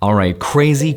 Alright, crazy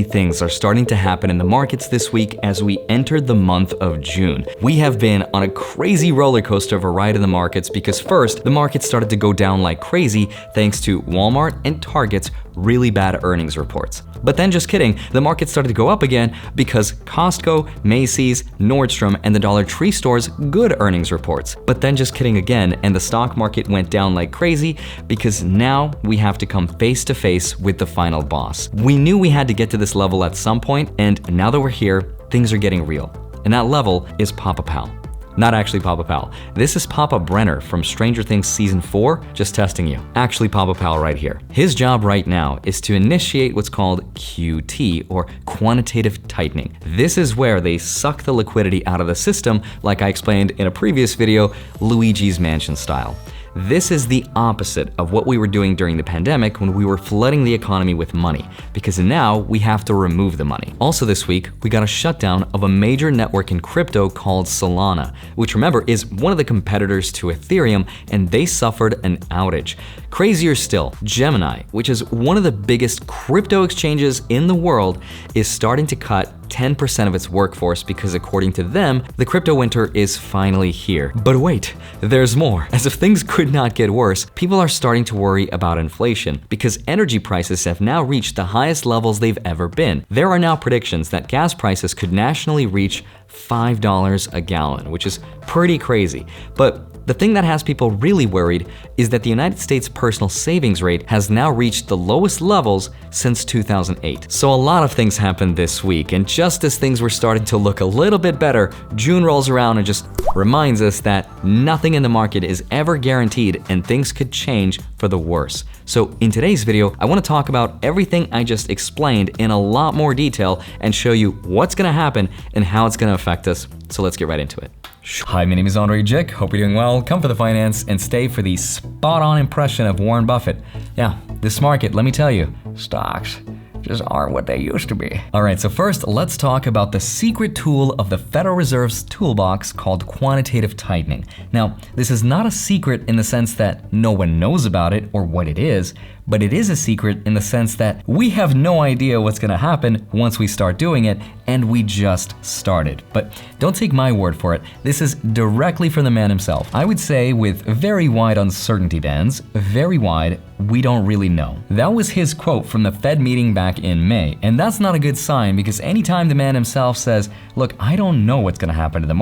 things are starting to happen in the markets this week as we entered the month of June. We have been on a crazy roller coaster of a ride in the markets because first, the market started to go down like crazy thanks to Walmart and Target's really bad earnings reports. But then just kidding, the market started to go up again because Costco, Macy's, Nordstrom, and the Dollar Tree stores good earnings reports. But then just kidding again, and the stock market went down like crazy because now we have to come face to face with the final boss. We knew we had to get to this level at some point, and now that we're here, things are getting real. And that level is Papa Pal. Not actually Papa Pal. This is Papa Brenner from Stranger Things Season 4, just testing you. Actually Papa Pal right here. His job right now is to initiate what's called QT, or Quantitative Tightening. This is where they suck the liquidity out of the system, like I explained in a previous video, Luigi's Mansion style. This is the opposite of what we were doing during the pandemic when we were flooding the economy with money, because now we have to remove the money. Also this week, we got a shutdown of a major network in crypto called Solana, which remember is one of the competitors to Ethereum, and they suffered an outage. Crazier still, Gemini, which is one of the biggest crypto exchanges in the world, is starting to cut 10% of its workforce because according to them, the crypto winter is finally here. But wait, there's more. As if things could not get worse, people are starting to worry about inflation because energy prices have now reached the highest levels they've ever been. There are now predictions that gas prices could nationally reach $5 a gallon, which is pretty crazy. But the thing that has people really worried is that the United States personal savings rate has now reached the lowest levels since 2008. So a lot of things happened this week, and just as things were starting to look a little bit better, June rolls around and just reminds us that nothing in the market is ever guaranteed and things could change for the worse. So in today's video, I want to talk about everything I just explained in a lot more detail and show you what's going to happen and how it's going to affect us. So let's get right into it. Hi, my name is Andrei Jikh. Hope you're doing well. Come for the finance and stay for the spot-on impression of Warren Buffett. Yeah, this market, let me tell you, stocks just aren't what they used to be. All right, so first, let's talk about the secret tool of the Federal Reserve's toolbox called quantitative tightening. Now, this is not a secret in the sense that no one knows about it or what it is, but it is a secret in the sense that we have no idea what's gonna happen once we start doing it, and we just started. But don't take my word for it. This is directly from the man himself. I would say with very wide uncertainty bands, very wide, we don't really know. That was his quote from the Fed meeting back in May, and that's not a good sign because anytime the man himself says, look, I don't know what's gonna happen to the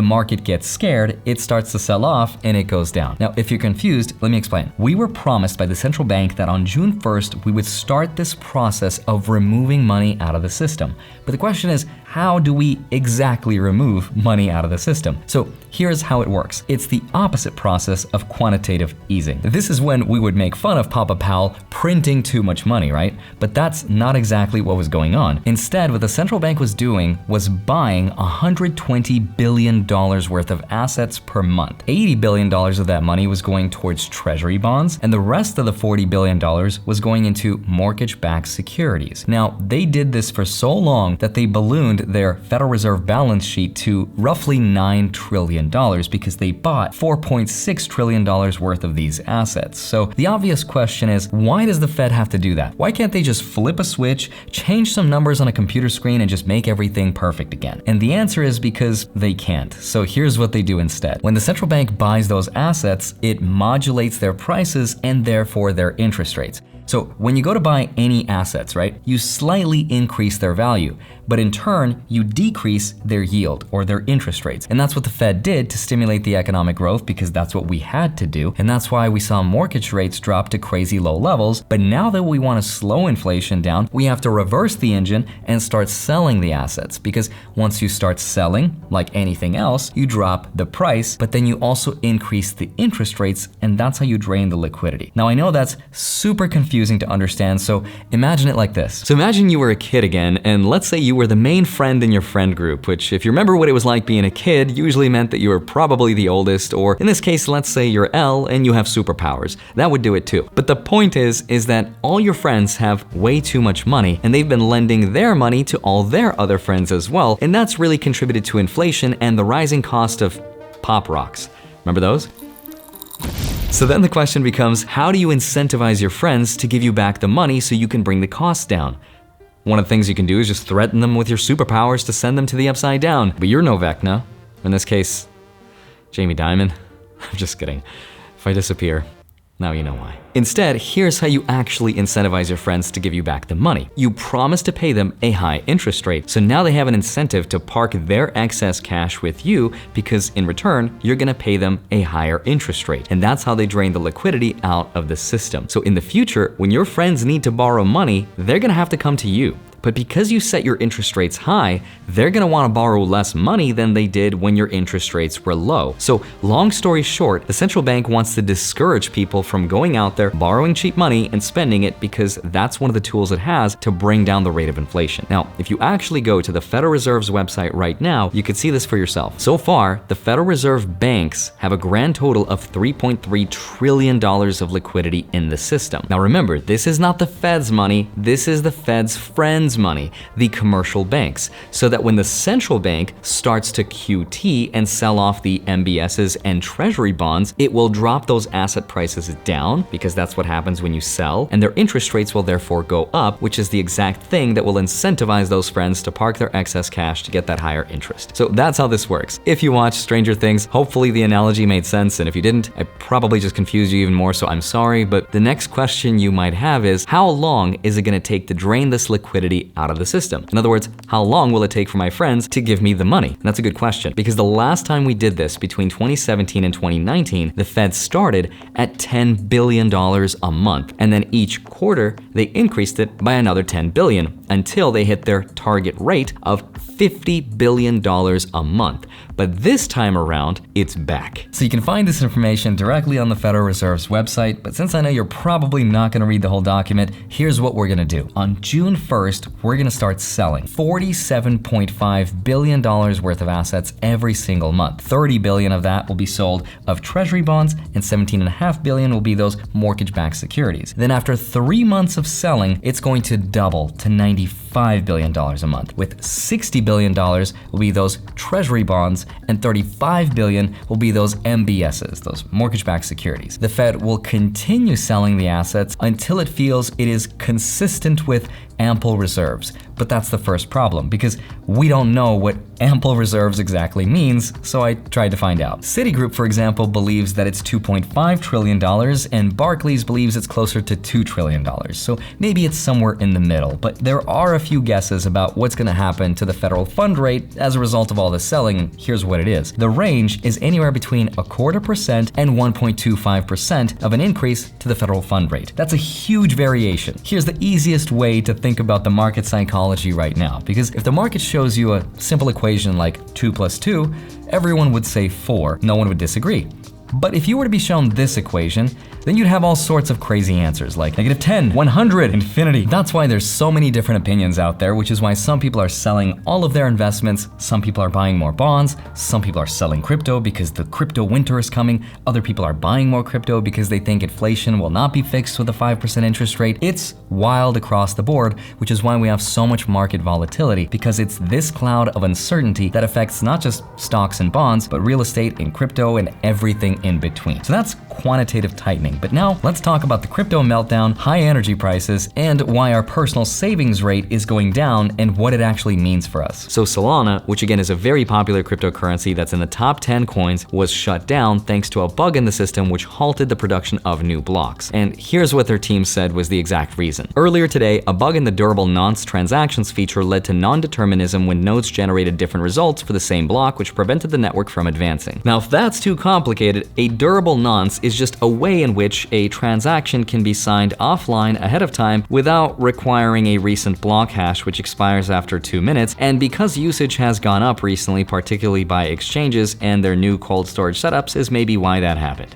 market gets scared, it starts to sell off, and it goes down. Now, if you're confused, let me explain. We were promised by the central bank that on June 1st, we would start this process of removing money out of the system. But the question is, how do we exactly remove money out of the system? So here's how it works. It's the opposite process of quantitative easing. This is when we would make fun of Papa Pal printing too much money, right? But that's not exactly what was going on. Instead, what the central bank was doing was buying $120 billion worth of assets per month. $80 billion of that money was going towards treasury bonds, and the rest of the $40 billion was going into mortgage-backed securities. Now, they did this for so long that they ballooned their Federal Reserve balance sheet to roughly $9 trillion because they bought $4.6 trillion worth of these assets. So the obvious question is, why does the Fed have to do that? Why can't they just flip a switch, change some numbers on a computer screen, and just make everything perfect again? And the answer is because they can't. So here's what they do instead. When the central bank buys those assets, it modulates their prices and therefore their interest rates. So when you go to buy any assets, right, you slightly increase their value, but in turn, you decrease their yield or their interest rates. And that's what the Fed did to stimulate the economic growth because that's what we had to do. And that's why we saw mortgage rates drop to crazy low levels. But now that we want to slow inflation down, we have to reverse the engine and start selling the assets, because once you start selling, like anything else, you drop the price, but then you also increase the interest rates, and that's how you drain the liquidity. Now, I know that's super confusing to understand, so imagine it like this. So imagine you were a kid again, and let's say you were the main friend in your friend group, which if you remember what it was like being a kid, usually meant that you were probably the oldest, or in this case, let's say you're L and you have superpowers. That would do it too. But the point is that all your friends have way too much money, and they've been lending their money to all their other friends as well, and that's really contributed to inflation and the rising cost of pop rocks. Remember those? So then the question becomes, how do you incentivize your friends to give you back the money so you can bring the costs down? One of the things you can do is just threaten them with your superpowers to send them to the upside down. But you're no Vecna. In this case, Jamie Dimon. I'm just kidding. If I disappear, now you know why. Instead, here's how you actually incentivize your friends to give you back the money. You promise to pay them a high interest rate, so now they have an incentive to park their excess cash with you because in return, you're gonna pay them a higher interest rate. And that's how they drain the liquidity out of the system. So in the future, when your friends need to borrow money, they're gonna have to come to you. But because you set your interest rates high, they're gonna wanna borrow less money than they did when your interest rates were low. So long story short, the central bank wants to discourage people from going out there, borrowing cheap money and spending it because that's one of the tools it has to bring down the rate of inflation. Now, if you actually go to the Federal Reserve's website right now, you can see this for yourself. So far, the Federal Reserve banks have a grand total of $3.3 trillion of liquidity in the system. Now remember, this is not the Fed's money, this is the Fed's friends' money, the commercial banks, so that when the central bank starts to QT and sell off the MBSs and treasury bonds, it will drop those asset prices down because that's what happens when you sell, and their interest rates will therefore go up, which is the exact thing that will incentivize those friends to park their excess cash to get that higher interest. So that's how this works. If you watched Stranger Things, hopefully the analogy made sense, and if you didn't, I probably just confused you even more, so I'm sorry, but the next question you might have is, how long is it gonna take to drain this liquidity out of the system? In other words, how long will it take for my friends to give me the money? And that's a good question, because the last time we did this, between 2017 and 2019, the Fed started at $10 billion a month, and then each quarter they increased it by another 10 billion until they hit their target rate of $50 billion a month. But this time around, it's back. So you can find this information directly on the Federal Reserve's website, but since I know you're probably not gonna read the whole document, here's what we're gonna do. On June 1st, we're gonna start selling $47.5 billion worth of assets every single month. 30 billion of that will be sold of treasury bonds, and 17.5 billion will be those mortgage-backed securities. Then after 3 months of selling, it's going to double to $95 billion a month, with $60 billion will be those treasury bonds, and 35 billion will be those MBSs, those mortgage-backed securities. The Fed will continue selling the assets until it feels it is consistent with ample reserves. But that's the first problem, because we don't know what ample reserves exactly means, so I tried to find out. Citigroup, for example, believes that it's $2.5 trillion, and Barclays believes it's closer to $2 trillion, so maybe it's somewhere in the middle. But there are a few guesses about what's gonna happen to the federal fund rate as a result of all this selling, and here's what it is. The range is anywhere between 0.25% and 1.25% of an increase to the federal fund rate. That's a huge variation. Here's the easiest way to think about the market psychology right now, because if the market shows you a simple equation like 2 + 2, everyone would say 4. No one would disagree. But if you were to be shown this equation, then you'd have all sorts of crazy answers like -10, 100, infinity. That's why there's so many different opinions out there, which is why some people are selling all of their investments, some people are buying more bonds, some people are selling crypto because the crypto winter is coming, other people are buying more crypto because they think inflation will not be fixed with a 5% interest rate. It's wild across the board, which is why we have so much market volatility, because it's this cloud of uncertainty that affects not just stocks and bonds, but real estate and crypto and everything in between. So that's quantitative tightening. But now let's talk about the crypto meltdown, high energy prices, and why our personal savings rate is going down and what it actually means for us. So Solana, which again is a very popular cryptocurrency that's in the top 10 coins, was shut down thanks to a bug in the system which halted the production of new blocks. And here's what their team said was the exact reason. Earlier today, a bug in the durable nonce transactions feature led to non-determinism when nodes generated different results for the same block, which prevented the network from advancing. Now, if that's too complicated, a durable nonce is just a way in which a transaction can be signed offline ahead of time without requiring a recent block hash which expires after 2 minutes, and because usage has gone up recently, particularly by exchanges and their new cold storage setups, is maybe why that happened.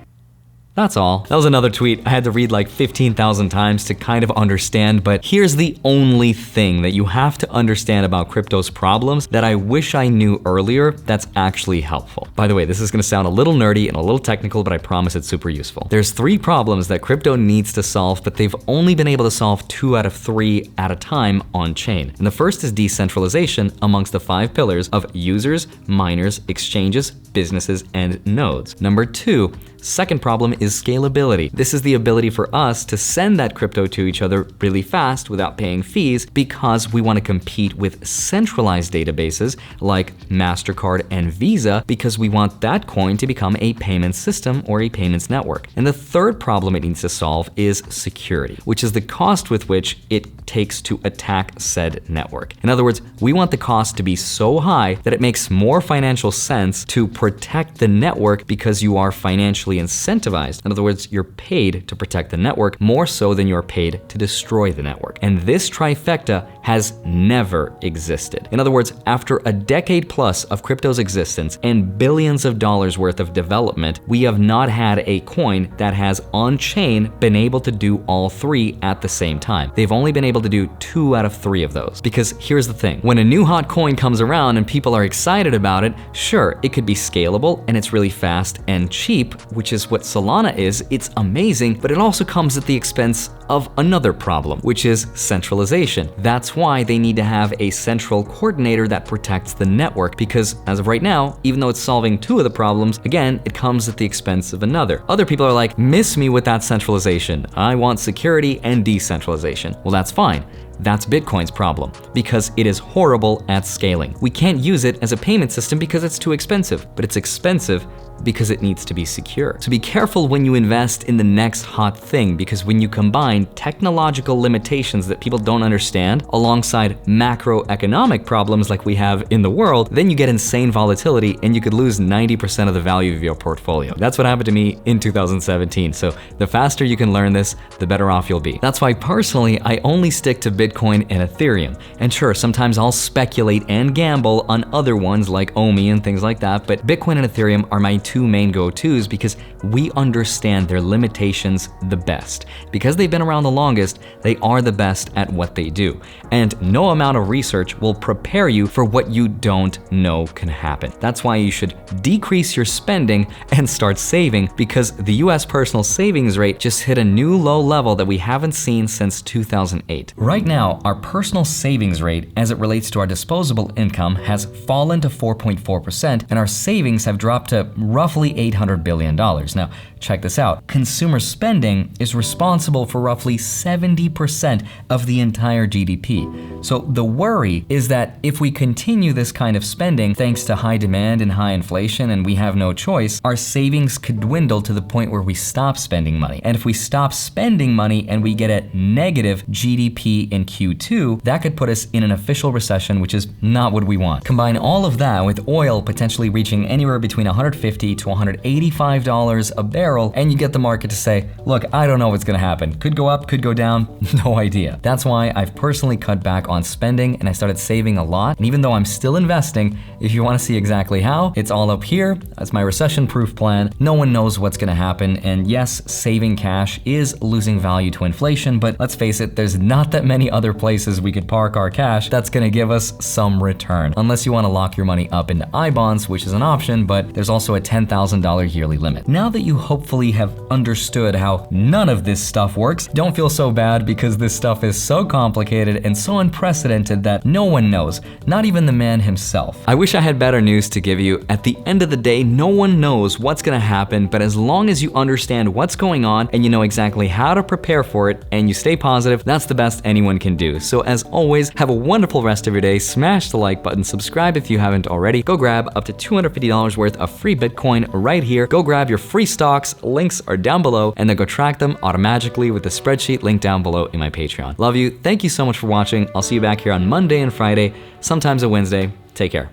That's all. That was another tweet I had to read like 15,000 times to kind of understand, but here's the only thing that you have to understand about crypto's problems that I wish I knew earlier that's actually helpful. By the way, this is gonna sound a little nerdy and a little technical, but I promise it's super useful. There's 3 problems that crypto needs to solve, but they've only been able to solve 2 out of 3 at a time on chain. And the first is decentralization amongst the 5 pillars of users, miners, exchanges, businesses, and nodes. Number 2, Second problem is scalability. This is the ability for us to send that crypto to each other really fast without paying fees because we want to compete with centralized databases like MasterCard and Visa because we want that coin to become a payment system or a payments network. And the third problem it needs to solve is security, which is the cost with which it takes to attack said network. In other words, we want the cost to be so high that it makes more financial sense to protect the network because you are financially incentivized. In other words, you're paid to protect the network more so than you're paid to destroy the network. And this trifecta has never existed. In other words, after a decade plus of crypto's existence and billions of dollars worth of development, we have not had a coin that has on-chain been able to do all three at the same time. They've only been able to do 2 out of 3 of those. Because here's the thing, when a new hot coin comes around and people are excited about it, sure, it could be scalable and it's really fast and cheap, which is what Solana is. It's amazing, but it also comes at the expense of another problem, which is centralization. That's why they need to have a central coordinator that protects the network, because as of right now, even though it's solving 2 of the problems, again, it comes at the expense of another. Other people are like, miss me with that centralization. I want security and decentralization. Well, that's fine. That's Bitcoin's problem, because it is horrible at scaling. We can't use it as a payment system because it's too expensive, but it's expensive because it needs to be secure. So be careful when you invest in the next hot thing, because when you combine technological limitations that people don't understand alongside macroeconomic problems like we have in the world, then you get insane volatility and you could lose 90% of the value of your portfolio. That's what happened to me in 2017. So the faster you can learn this, the better off you'll be. That's why personally, I only stick to Bitcoin and Ethereum. And sure, sometimes I'll speculate and gamble on other ones like OMI and things like that, but Bitcoin and Ethereum are my 2 main go-tos because we understand their limitations the best. Because they've been around the longest, they are the best at what they do. And no amount of research will prepare you for what you don't know can happen. That's why you should decrease your spending and start saving, because the US personal savings rate just hit a new low level that we haven't seen since 2008. Right now, our personal savings rate as it relates to our disposable income has fallen to 4.4%, and our savings have dropped to roughly $800 billion. Now, check this out. Consumer spending is responsible for roughly 70% of the entire GDP. So the worry is that if we continue this kind of spending, thanks to high demand and high inflation, and we have no choice, our savings could dwindle to the point where we stop spending money. And if we stop spending money and we get a negative GDP in Q2, that could put us in an official recession, which is not what we want. Combine all of that with oil potentially reaching anywhere between $150 to $185 a barrel, and you get the market to say, look, I don't know what's gonna happen. Could go up, could go down, no idea. That's why I've personally cut back on spending and I started saving a lot. And even though I'm still investing, if you wanna see exactly how, it's all up here. That's my recession-proof plan. No one knows what's gonna happen. And yes, saving cash is losing value to inflation, but let's face it, there's not that many other places we could park our cash that's gonna give us some return. Unless you wanna lock your money up into I-bonds, which is an option, but there's also a $10,000 yearly limit. Now that you hopefully have understood how none of this stuff works, don't feel so bad, because this stuff is so complicated and so unprecedented that no one knows, not even the man himself. I wish I had better news to give you. At the end of the day, no one knows what's gonna happen, but as long as you understand what's going on and you know exactly how to prepare for it and you stay positive, that's the best anyone can do. So as always, have a wonderful rest of your day. Smash the like button, subscribe if you haven't already. Go grab up to $250 worth of free Bitcoin right here. Go grab your free stocks, links are down below, and then go track them automatically with the spreadsheet link down below in my Patreon. Love you, thank you so much for watching. I'll see you back here on Monday and Friday, sometimes a Wednesday. Take care.